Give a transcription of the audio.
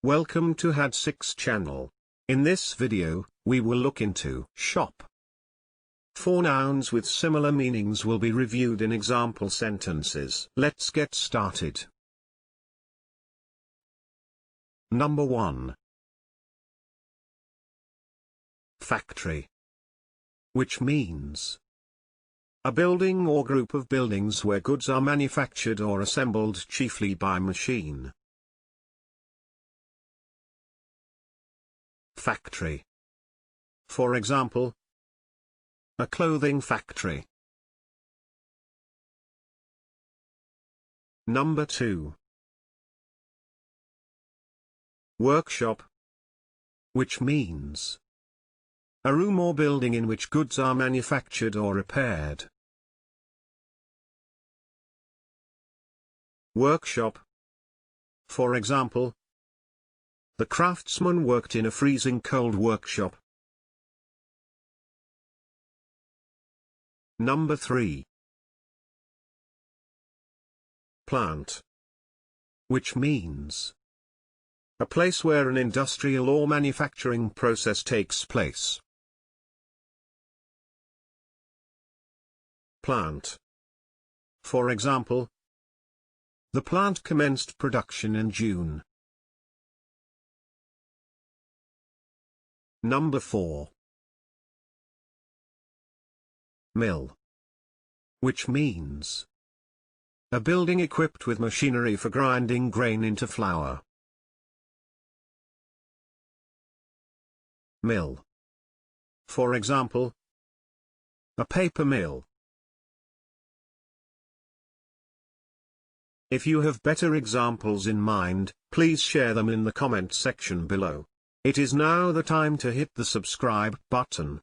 Welcome to Had6 channel. In this video, we will look into shop. 4 nouns with similar meanings will be reviewed in example sentences. Let's get started. Number 1. Factory. Which means a building or group of buildings where goods are manufactured or assembled chiefly by machine. Factory. For example, a clothing factory. Number 2. Workshop. Which means a room or building in which goods are manufactured or repaired. Workshop. For example, the craftsman worked in a freezing cold workshop. Number 3. Plant. Which means a place where an industrial or manufacturing process takes place. Plant. For example, the plant commenced production in June. Number 4. Mill. Which means a building equipped with machinery for grinding grain into flour. Mill. For example, a paper mill. If you have better examples in mind, please share them in the comment section below. It is now the time to hit the subscribe button,